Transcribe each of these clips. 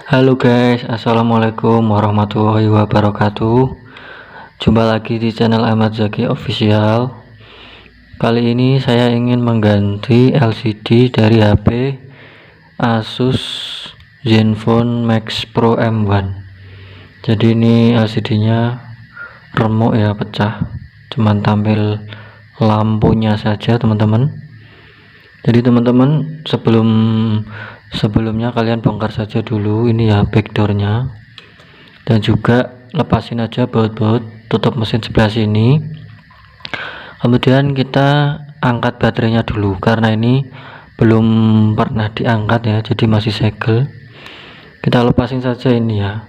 Halo guys, assalamualaikum warahmatullahi wabarakatuh. Jumpa lagi di channel Ahmad Zaki Official. Kali ini saya ingin mengganti LCD dari HP Asus Zenfone Max Pro M1. Jadi ini LCD-nya remuk ya, pecah. Cuman tampil lampunya saja teman-teman. Jadi teman-teman, sebelumnya kalian bongkar saja dulu ini ya backdoornya, dan juga lepasin aja baut-baut tutup mesin sebelah sini. Kemudian kita angkat baterainya dulu karena ini belum pernah diangkat ya, jadi masih segel. Kita lepasin saja ini ya.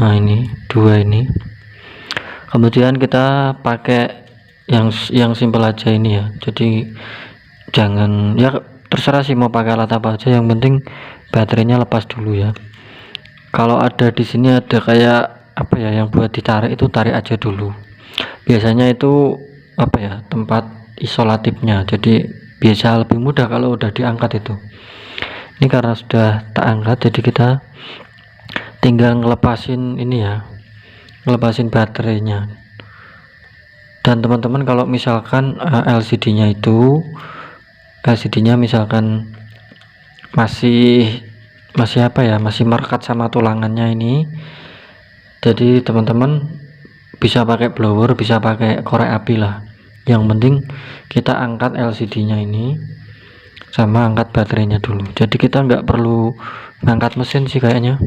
Nah, ini dua ini. Kemudian kita pakai yang simpel aja ini ya. Jadi jangan, ya terserah sih mau pakai alat apa aja, yang penting baterainya lepas dulu ya. Kalau ada di sini ada kayak apa ya yang buat ditarik, itu tarik aja dulu. Biasanya itu apa ya, tempat isolatifnya, jadi biasa lebih mudah kalau udah diangkat itu. Ini karena sudah tak angkat, jadi kita tinggal ngelepasin ini ya, ngelepasin baterainya. Dan teman-teman kalau misalkan LCD-nya misalkan masih apa ya, masih merekat sama tulangannya ini, jadi teman-teman bisa pakai blower, bisa pakai korek api lah. Yang penting kita angkat LCD-nya ini sama angkat baterainya dulu. Jadi kita nggak perlu ngangkat mesin sih kayaknya.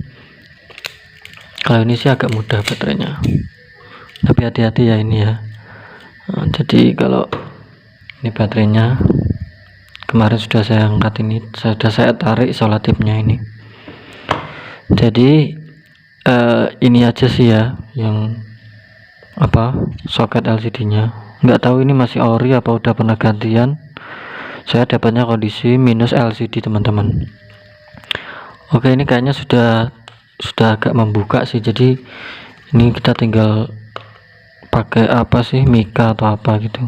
Kalau ini sih agak mudah baterainya, tapi hati-hati ya ini ya. Nah, jadi kalau ini baterainya kemarin sudah saya angkat, ini sudah saya tarik isolatifnya ini. Jadi ini aja sih ya yang apa, soket LCD-nya. Nggak tahu ini masih ori apa udah pernah gantian. Saya dapatnya kondisi minus LCD teman-teman. Oke, ini kayaknya sudah agak membuka sih, jadi ini kita tinggal pakai apa sih, mika atau apa gitu,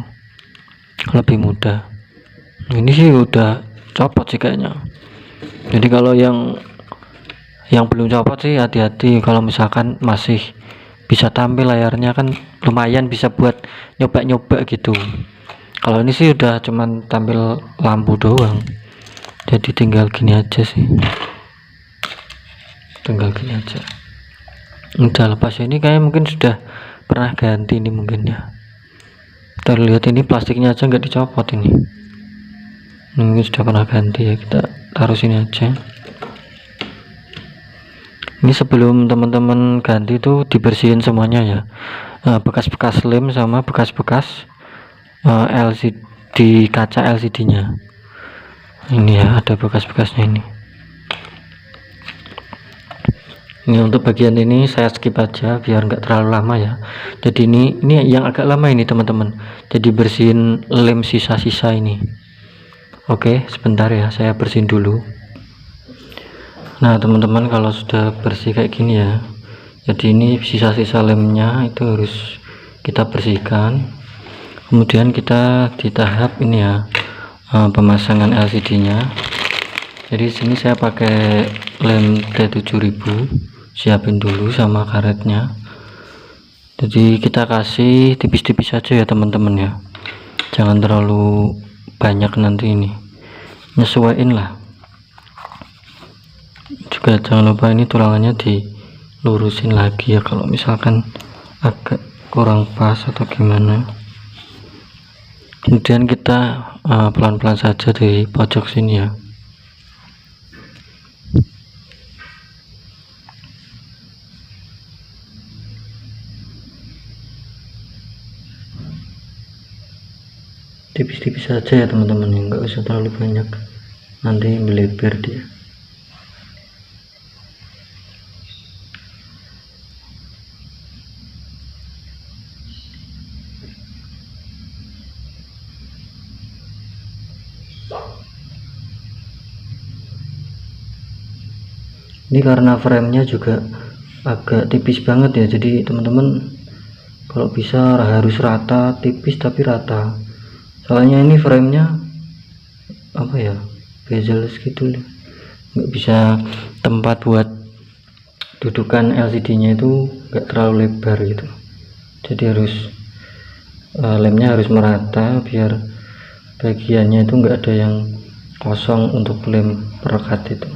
lebih mudah. Ini sih udah copot sih kayaknya. Jadi kalau yang belum copot sih hati-hati, kalau misalkan masih bisa tampil layarnya kan lumayan bisa buat nyoba-nyoba gitu. Kalau ini sih udah cuman tampil lampu doang, jadi tinggal gini aja sih, tinggal gini aja. Udah lepas ini kayak mungkin sudah pernah ganti ini mungkin ya. Kita lihat ini plastiknya aja nggak dicopot, ini mungkin sudah pernah ganti ya. Kita taruh sini aja. Ini sebelum teman-teman ganti tuh dibersihin semuanya ya, bekas-bekas lem sama bekas-bekas LCD, kaca LCD-nya ini ya, ada bekas-bekasnya ini. Ini untuk bagian ini saya skip aja biar nggak terlalu lama ya. Jadi ini yang agak lama ini teman-teman, jadi bersihin lem sisa-sisa ini. Oke, sebentar ya, saya bersihin dulu. Nah teman-teman, kalau sudah bersih kayak gini ya, jadi ini sisa-sisa lemnya itu harus kita bersihkan. Kemudian kita di tahap ini ya, pemasangan LCD-nya. Jadi sini saya pakai lem T7000, siapin dulu sama karetnya. Jadi kita kasih tipis-tipis saja ya teman-teman ya, jangan terlalu banyak, nanti ini nyesuaiin lah. Juga jangan lupa ini tulangannya dilurusin lagi ya kalau misalkan agak kurang pas atau gimana. Kemudian kita pelan-pelan saja dari pojok sini ya. Tipis-tipis saja ya teman-teman, nggak usah terlalu banyak, nanti melebar dia. Ini karena framenya juga agak tipis banget ya, jadi teman-teman kalau bisa harus rata, tipis tapi rata. Soalnya ini framenya apa ya, bezel gitu, nggak bisa tempat buat dudukan LCD nya itu enggak terlalu lebar gitu, jadi harus lemnya harus merata biar bagiannya itu enggak ada yang kosong untuk lem perekat itu.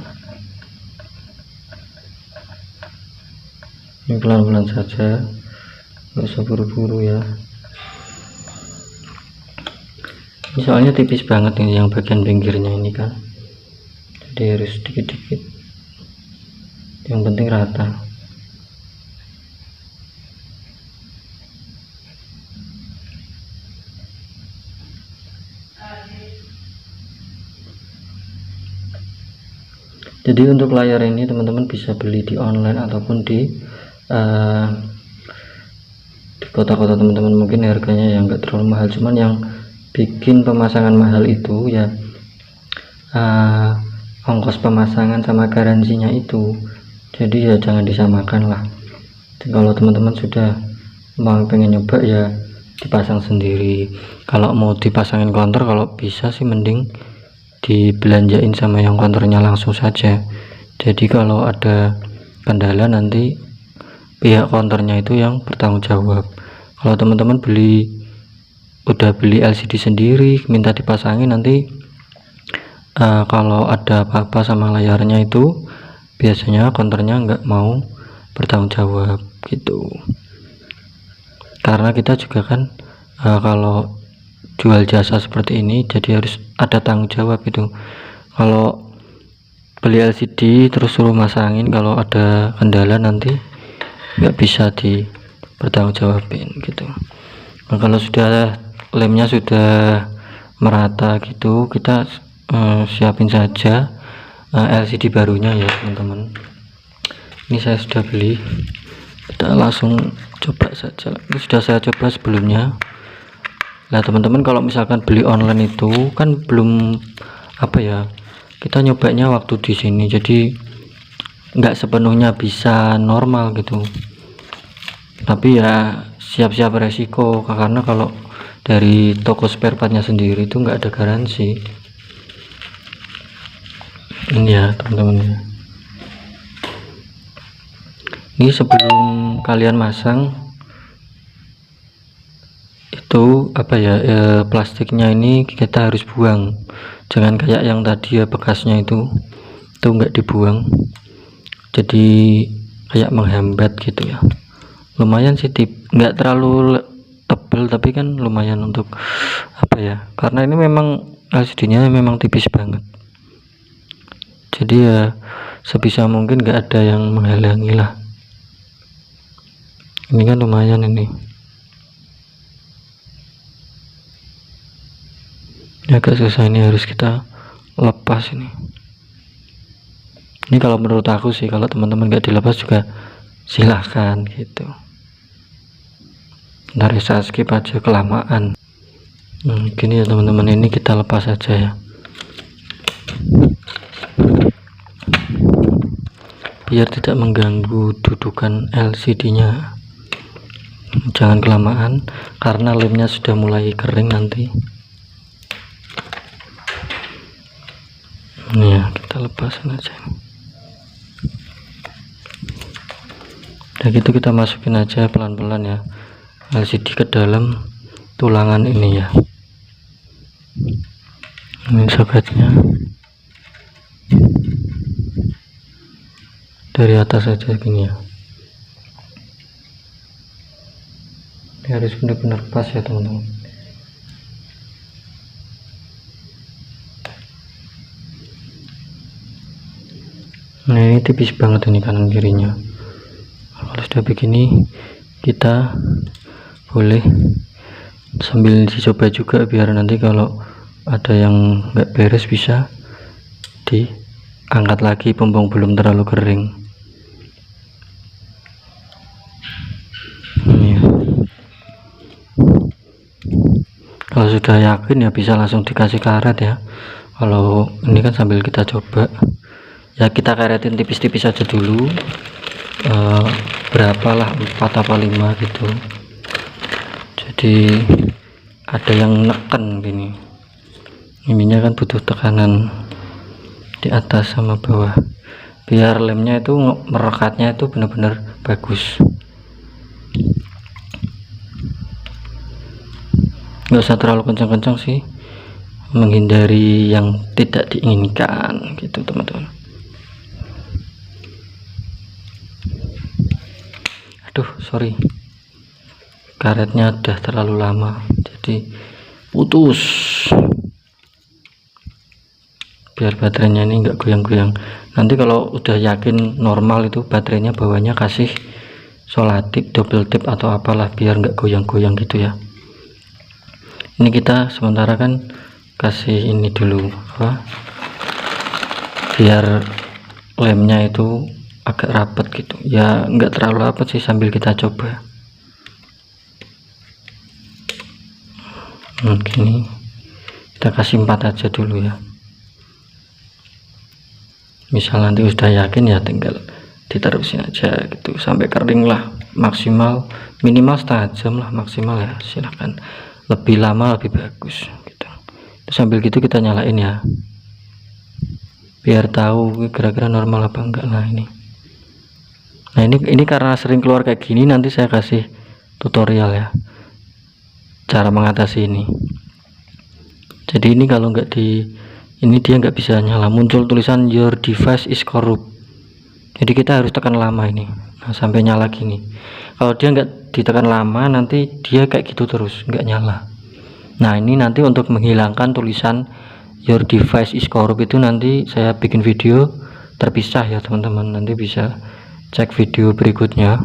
Ini pelan-pelan saja, nggak usah buru-buru ya. Ini soalnya tipis banget ini yang bagian pinggirnya ini kan, jadi harus dikit-dikit, yang penting rata. Jadi untuk layar ini teman-teman bisa beli di online ataupun di kota-kota teman-teman. Mungkin harganya yang enggak terlalu mahal, cuman yang bikin pemasangan mahal itu ya ongkos pemasangan sama garansinya itu. Jadi ya jangan disamakan lah. Jadi kalau teman-teman sudah mau pengen nyoba ya dipasang sendiri. Kalau mau dipasangin konter, kalau bisa sih mending dibelanjain sama yang konternya langsung saja. Jadi kalau ada kendala nanti pihak konternya itu yang bertanggung jawab. Kalau teman-teman udah beli LCD sendiri minta dipasangin, nanti kalau ada apa-apa sama layarnya itu biasanya konternya nggak mau bertanggung jawab gitu. Karena kita juga kan kalau jual jasa seperti ini jadi harus ada tanggung jawab itu. Kalau beli LCD terus suruh masangin, kalau ada kendala nanti nggak bisa dipertanggungjawabin gitu. Nah, kalau sudah lemnya sudah merata gitu, kita siapin saja LCD barunya ya teman-teman. Ini saya sudah beli, kita langsung coba saja. Ini sudah saya coba sebelumnya. Nah teman-teman, kalau misalkan beli online itu kan belum kita nyobanya waktu di sini, jadi nggak sepenuhnya bisa normal gitu, tapi ya siap-siap resiko, karena kalau dari toko spare partnya sendiri itu nggak ada garansi. Ini ya teman-teman, ini sebelum kalian masang itu plastiknya ini kita harus buang, jangan kayak yang tadi ya bekasnya itu nggak dibuang, jadi kayak menghambat gitu ya. Lumayan sih, nggak terlalu tebal tapi kan lumayan untuk karena ini memang LCD nya memang tipis banget, jadi ya sebisa mungkin nggak ada yang menghalangi lah. Ini kan lumayan, ini agak susah, ini harus kita lepas ini kalau menurut aku sih. Kalau teman-teman nggak dilepas juga silahkan gitu, ntar saya skip aja kelamaan. Gini ya teman-teman, ini kita lepas aja ya biar tidak mengganggu dudukan LCD nya. Jangan kelamaan karena lemnya sudah mulai kering nanti. Ini ya, kita lepasin aja. Nah gitu, kita masukin aja pelan-pelan ya LCD ke dalam tulangan ini ya. Ini soketnya dari atas saja gini ya. Ini harus benar-benar pas ya teman-teman. Nah ini tipis banget ini kanan kirinya. Kalau sudah begini kita boleh sambil dicoba juga, biar nanti kalau ada yang nggak beres bisa diangkat lagi mumpung belum terlalu kering. Ini ya. Kalau sudah yakin ya bisa langsung dikasih karet ya. Kalau ini kan sambil kita coba ya, kita karetin tipis-tipis aja dulu, berapalah 4 apa 5 gitu, jadi ada yang neken gini. Ininya kan butuh tekanan di atas sama bawah biar lemnya itu merekatnya itu benar-benar bagus. Nggak usah terlalu kencang-kencang sih, menghindari yang tidak diinginkan gitu teman-teman. Aduh sorry, karetnya udah terlalu lama jadi putus. Biar baterainya ini enggak goyang-goyang. Nanti kalau udah yakin normal itu baterainya bawahnya kasih solatip, double tip atau apalah biar enggak goyang-goyang gitu ya. Ini kita sementara kan kasih ini dulu apa, biar lemnya itu agak rapet gitu ya, enggak terlalu rapet sih, sambil kita coba. Gini kita kasih 4 aja dulu ya. Misal nanti sudah yakin ya tinggal diterusin aja gitu sampai kering lah, maksimal minimal setengah jam lah maksimal ya, silahkan lebih lama lebih bagus gitu. Sambil gitu kita nyalain ya biar tahu kira-kira normal apa enggak. Nah ini karena sering keluar kayak gini, nanti saya kasih tutorial ya cara mengatasi ini. Jadi ini kalau enggak ini dia nggak bisa nyala, muncul tulisan your device is corrupt. Jadi kita harus tekan lama ini, nah, sampai nyala gini. Kalau dia nggak ditekan lama nanti dia kayak gitu terus nggak nyala. Nah ini nanti untuk menghilangkan tulisan your device is corrupt itu nanti saya bikin video terpisah ya teman-teman, nanti bisa cek video berikutnya.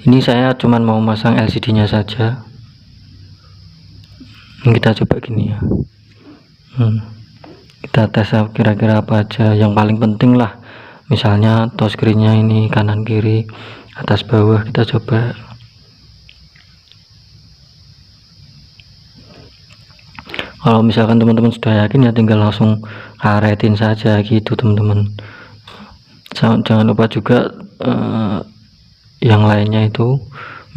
Ini saya cuman mau masang LCD nya saja. Ini kita coba gini ya. Kita tes kira-kira apa aja yang paling penting lah, misalnya touchscreen-nya ini kanan kiri atas bawah, kita coba. Kalau misalkan teman-teman sudah yakin ya tinggal langsung karetin saja gitu teman-teman. Jangan lupa juga yang lainnya itu,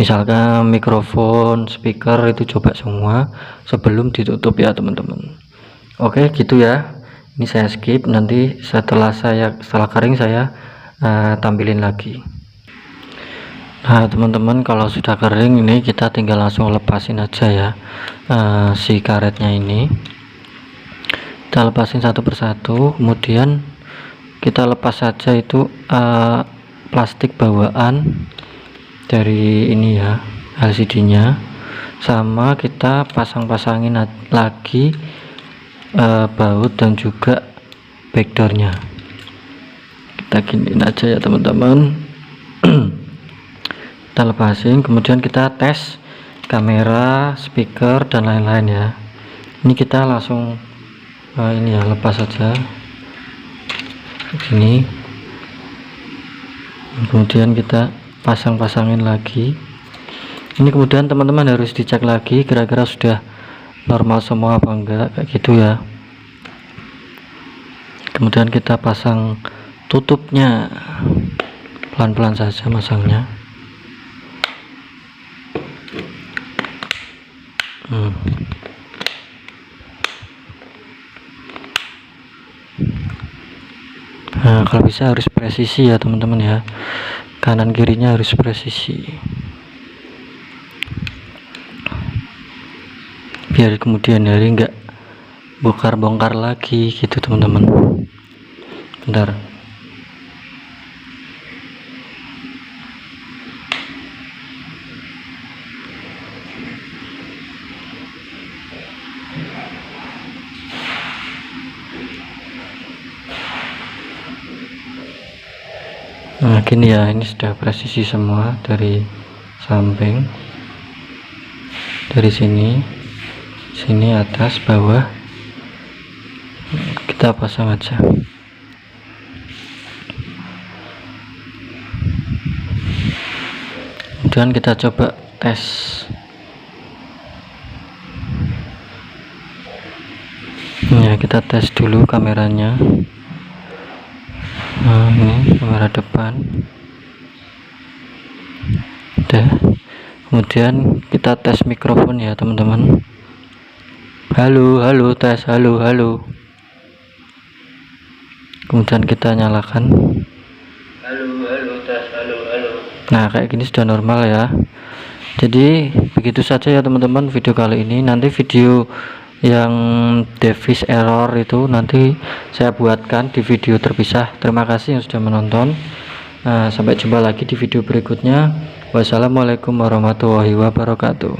misalkan mikrofon, speaker itu coba semua sebelum ditutup ya teman-teman. Oke gitu ya, ini saya skip, nanti setelah kering saya tampilin lagi. Nah teman-teman, kalau sudah kering ini kita tinggal langsung lepasin aja ya si karetnya ini. Kita lepasin satu persatu, kemudian kita lepas saja itu plastik bawaan dari ini ya, LCD nya, sama kita pasangin lagi baut dan juga backdoornya. Kita giniin aja ya teman-teman. Kita lepasin, kemudian kita tes kamera, speaker dan lain-lain ya. Ini kita langsung ini ya, lepas saja begini, kemudian kita pasangin lagi. Ini kemudian teman-teman harus dicek lagi kira-kira sudah normal semua apa enggak, kayak gitu ya. Kemudian kita pasang tutupnya, pelan-pelan saja masangnya. Nah kalau bisa harus presisi ya teman-teman ya, kanan kirinya harus presisi biar kemudian hari enggak bongkar lagi gitu teman-teman. Bentar. Nah gini ya, ini sudah presisi semua dari samping, dari sini atas bawah, kita pasang aja. Kemudian kita coba tes. Ya kita tes dulu kameranya. Nah ini kamera depan udah, kemudian kita tes mikrofon ya teman-teman. Halo tes, halo kemudian kita nyalakan. Nah kayak gini sudah normal ya. Jadi begitu saja ya teman-teman video kali ini. Nanti video yang device error itu nanti saya buatkan di video terpisah. Terima kasih yang sudah menonton. Sampai jumpa lagi di video berikutnya. Wassalamualaikum warahmatullahi wabarakatuh.